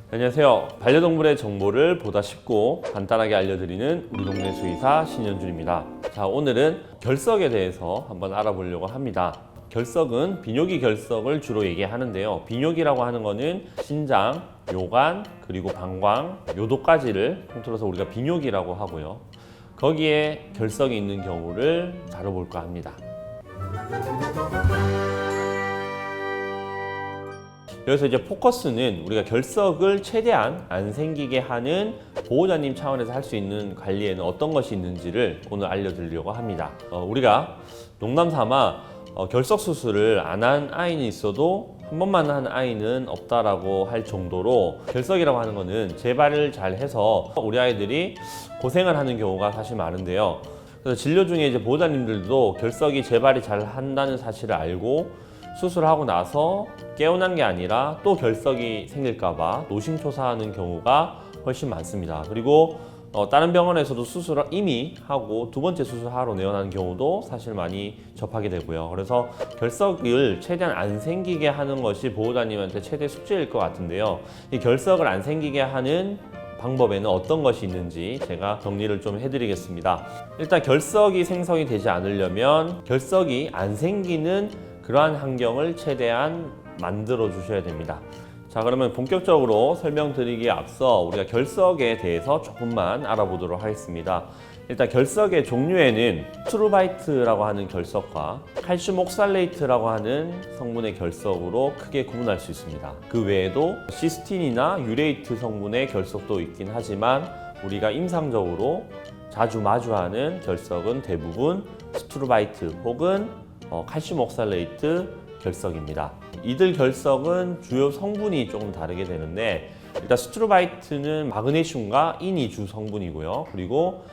안녕하세요. 반려동물의 정보를 보다 쉽고 간단하게 알려드리는 우리 동네 수의사 신현준입니다. 자, 오늘은 결석에 대해서 한번 알아보려고 합니다. 결석은 비뇨기 결석을 주로 얘기하는데요. 비뇨기라고 하는 거는 신장, 요관, 그리고 방광, 요도까지를 통틀어서 우리가 비뇨기라고 하고요. 거기에 결석이 있는 경우를 다뤄볼까 합니다. 여기서 이제 포커스는 우리가 결석을 최대한 안 생기게 하는 보호자님 차원에서 할 수 있는 관리에는 어떤 것이 있는지를 오늘 알려드리려고 합니다. 우리가 농담 삼아 결석 수술을 안 한 아이는 있어도 한 번만 한 아이는 없다라고 할 정도로 결석이라고 하는 거는 재발을 잘 해서 우리 아이들이 고생을 하는 경우가 사실 많은데요. 그래서 진료 중에 이제 보호자님들도 결석이 재발이 잘 한다는 사실을 알고 수술하고 나서 깨어난 게 아니라 또 결석이 생길까봐 노심초사하는 경우가 훨씬 많습니다. 그리고 다른 병원에서도 수술을 이미 하고 두 번째 수술하러 내원하는 경우도 사실 많이 접하게 되고요. 그래서 결석을 최대한 안 생기게 하는 것이 보호자님한테 최대 숙제일 것 같은데요. 이 결석을 안 생기게 하는 방법에는 어떤 것이 있는지 제가 정리를 좀 해드리겠습니다. 일단 결석이 생성이 되지 않으려면 결석이 안 생기는 그러한 환경을 최대한 만들어 주셔야 됩니다. 자, 그러면 본격적으로 설명드리기에 앞서 우리가 결석에 대해서 조금만 알아보도록 하겠습니다. 일단 결석의 종류에는 스트루바이트라고 하는 결석과 칼슘 옥살레이트라고 하는 성분의 결석으로 크게 구분할 수 있습니다. 그 외에도 시스틴이나 유레이트 성분의 결석도 있긴 하지만 우리가 임상적으로 자주 마주하는 결석은 대부분 스트루바이트 혹은 칼슘 옥살레이트 결석입니다. 이들 결석은 주요 성분이 조금 다르게 되는데 일단 스트루바이트는 마그네슘과 인이 주 성분이고요. 그리고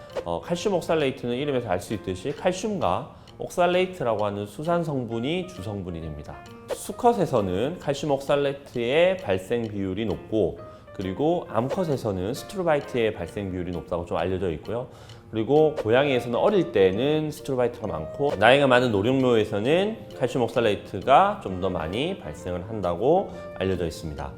칼슘 옥살레이트는 이름에서 알 수 있듯이 칼슘과 옥살레이트라고 하는 수산 성분이 주 성분이 됩니다. 수컷에서는 칼슘 옥살레이트의 발생 비율이 높고 그리고 암컷에서는 스트루바이트의 발생 비율이 높다고 좀 알려져 있고요. 그리고 고양이에서는 어릴 때는 스트루바이트가 많고 나이가 많은 노령묘에서는 칼슘 옥살레이트가 좀 더 많이 발생을 한다고 알려져 있습니다.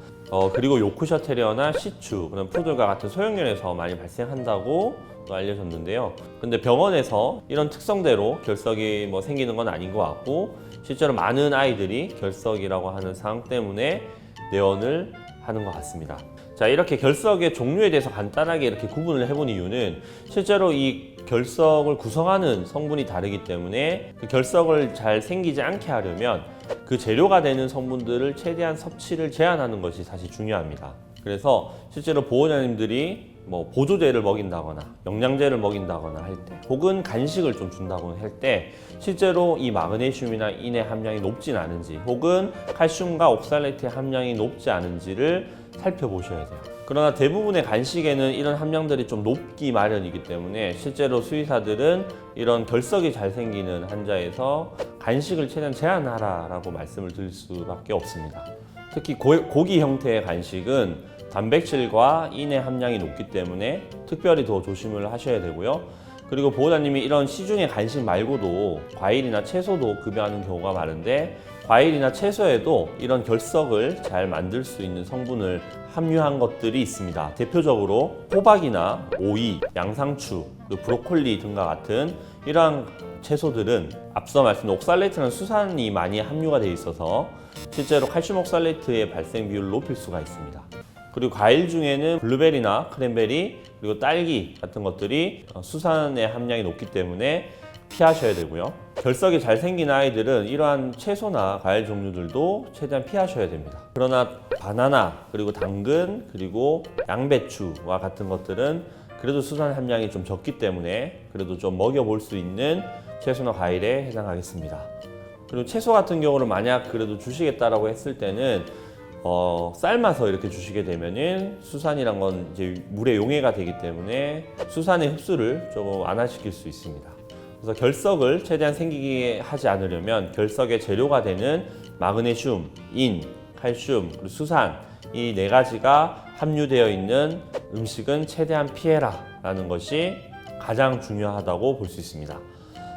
그리고 요크셔 테리어나 시추, 그런 푸들과 같은 소형견에서 많이 발생한다고 알려졌는데요. 근데 병원에서 이런 특성대로 결석이 생기는 건 아닌 것 같고 실제로 많은 아이들이 결석이라고 하는 상황 때문에 내원을 하는 것 같습니다. 자, 이렇게 결석의 종류에 대해서 간단하게 이렇게 구분을 해본 이유는 실제로 이 결석을 구성하는 성분이 다르기 때문에 그 결석을 잘 생기지 않게 하려면 그 재료가 되는 성분들을 최대한 섭취를 제한하는 것이 사실 중요합니다. 그래서 실제로 보호자님들이 보조제를 먹인다거나 영양제를 먹인다거나 할 때 혹은 간식을 좀 준다거나 할 때 실제로 이 마그네슘이나 인의 함량이 높진 않은지 혹은 칼슘과 옥살레이트의 함량이 높지 않은지를 살펴보셔야 돼요. 그러나 대부분의 간식에는 이런 함량들이 좀 높기 마련이기 때문에 실제로 수의사들은 이런 결석이 잘 생기는 환자에서 간식을 최대한 제한하라라고 말씀을 드릴 수밖에 없습니다. 특히 고기 형태의 간식은 단백질과 인의 함량이 높기 때문에 특별히 더 조심을 하셔야 되고요. 그리고 보호자님이 이런 시중의 간식 말고도 과일이나 채소도 급여하는 경우가 많은데 과일이나 채소에도 이런 결석을 잘 만들 수 있는 성분을 함유한 것들이 있습니다. 대표적으로 호박이나 오이, 양상추, 브로콜리 등과 같은 이러한 채소들은 앞서 말씀드린 옥살레이트라는 수산이 많이 함유가 되어 있어서 실제로 칼슘 옥살레이트의 발생 비율을 높일 수가 있습니다. 그리고 과일 중에는 블루베리나 크랜베리 그리고 딸기 같은 것들이 수산의 함량이 높기 때문에 피하셔야 되고요. 결석이 잘 생긴 아이들은 이러한 채소나 과일 종류들도 최대한 피하셔야 됩니다. 그러나 바나나 그리고 당근 그리고 양배추와 같은 것들은 그래도 수산 함량이 좀 적기 때문에 그래도 좀 먹여볼 수 있는 채소나 과일에 해당하겠습니다. 그리고 채소 같은 경우는 만약 그래도 주시겠다라고 했을 때는 삶아서 이렇게 주시게 되면은 수산이란 건 이제 물의 용해가 되기 때문에 수산의 흡수를 조금 완화시킬 수 있습니다. 그래서 결석을 최대한 생기게 하지 않으려면 결석의 재료가 되는 마그네슘, 인, 칼슘, 그리고 수산 이 네 가지가 함유되어 있는 음식은 최대한 피해라 라는 것이 가장 중요하다고 볼 수 있습니다.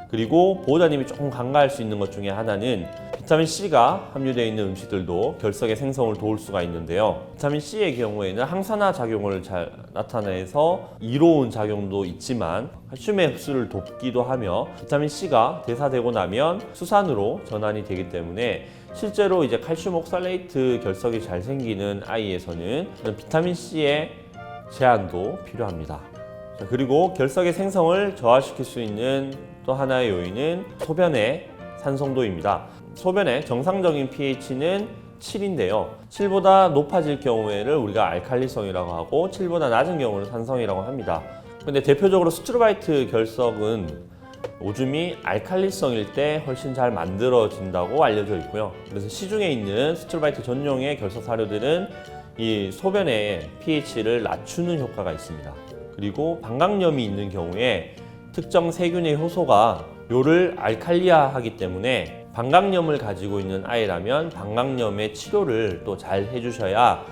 그리고 보호자님이 조금 간과할 수 있는 것 중에 하나는 비타민 C가 함유되어 있는 음식들도 결석의 생성을 도울 수가 있는데요. 비타민 C의 경우에는 항산화 작용을 잘 나타내서 이로운 작용도 있지만 칼슘의 흡수를 돕기도 하며 비타민 C가 대사되고 나면 수산으로 전환이 되기 때문에 실제로 이제 칼슘 옥살레이트 결석이 잘 생기는 아이에서는 비타민 C의 제한도 필요합니다. 자, 그리고 결석의 생성을 저하시킬 수 있는 또 하나의 요인은 소변의 산성도입니다. 소변의 정상적인 pH는 7인데요. 7보다 높아질 경우에를 우리가 알칼리성이라고 하고 7보다 낮은 경우는 산성이라고 합니다. 근데 대표적으로 스트로바이트 결석은 오줌이 알칼리성일 때 훨씬 잘 만들어진다고 알려져 있고요. 그래서 시중에 있는 스트로바이트 전용의 결석 사료들은 이 소변의 pH를 낮추는 효과가 있습니다. 그리고 방광염이 있는 경우에 특정 세균의 효소가 뇨를 알칼리화하기 때문에 방광염을 가지고 있는 아이라면 방광염의 치료를 또 잘 해주셔야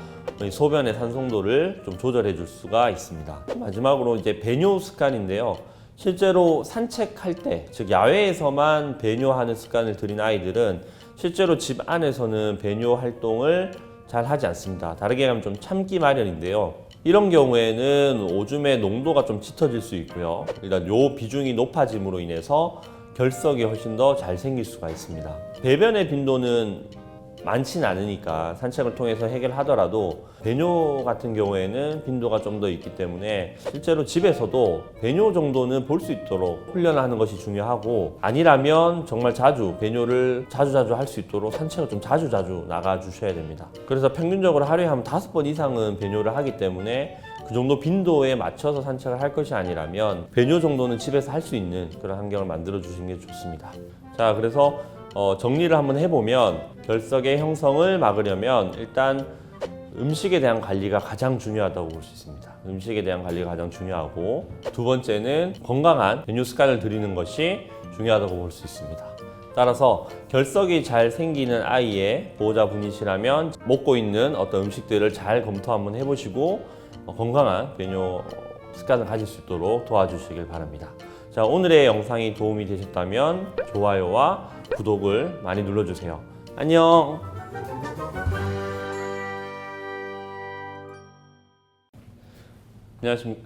소변의 산성도를 좀 조절해 줄 수가 있습니다. 마지막으로 이제 배뇨 습관인데요. 실제로 산책할 때, 즉 야외에서만 배뇨하는 습관을 들인 아이들은 실제로 집 안에서는 배뇨 활동을 잘 하지 않습니다. 다르게 하면 좀 참기 마련인데요. 이런 경우에는 오줌의 농도가 좀 짙어질 수 있고요. 일단 요 비중이 높아짐으로 인해서 결석이 훨씬 더 잘 생길 수가 있습니다. 배변의 빈도는 많지는 않으니까 산책을 통해서 해결하더라도 배뇨 같은 경우에는 빈도가 좀 더 있기 때문에 실제로 집에서도 배뇨 정도는 볼 수 있도록 훈련하는 것이 중요하고, 아니라면 정말 자주 배뇨를 자주 할 수 있도록 산책을 좀 자주 나가 주셔야 됩니다. 그래서 평균적으로 하루에 한 5번 이상은 배뇨를 하기 때문에 그 정도 빈도에 맞춰서 산책을 할 것이 아니라면 배뇨 정도는 집에서 할 수 있는 그런 환경을 만들어 주시는 게 좋습니다. 자, 그래서 정리를 한번 해보면 결석의 형성을 막으려면 일단 음식에 대한 관리가 가장 중요하다고 볼 수 있습니다. 음식에 대한 관리가 가장 중요하고, 두 번째는 건강한 배뇨 습관을 들이는 것이 중요하다고 볼 수 있습니다. 따라서 결석이 잘 생기는 아이의 보호자분이시라면 먹고 있는 어떤 음식들을 잘 검토 한번 해보시고 건강한 배뇨 습관을 가질 수 있도록 도와주시길 바랍니다. 자, 오늘의 영상이 도움이 되셨다면 좋아요와 구독을 많이 눌러주세요. 안녕!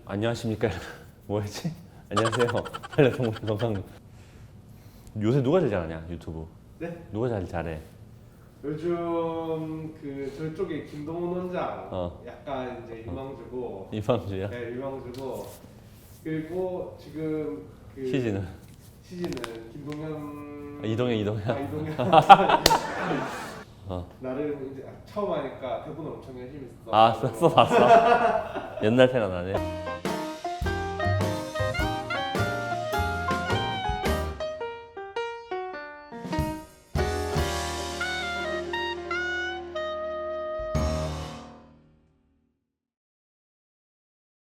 안녕하십니까? 뭐였지? 안녕하세요. 한라성분 건강. 요새 누가 제일 잘하냐? 유튜브. 네? 누가 제일 잘해? 요즘 그 저쪽에 김동훈 원장 약간 이제 유망주고. 이방주야? 네, 유망주고. 그리고 지금 그 시즌은 김동현. 이동현. 이동현. 나름 이제 처음 하니까 대본 엄청 열심히 써. 봤어. 옛날 생각나네.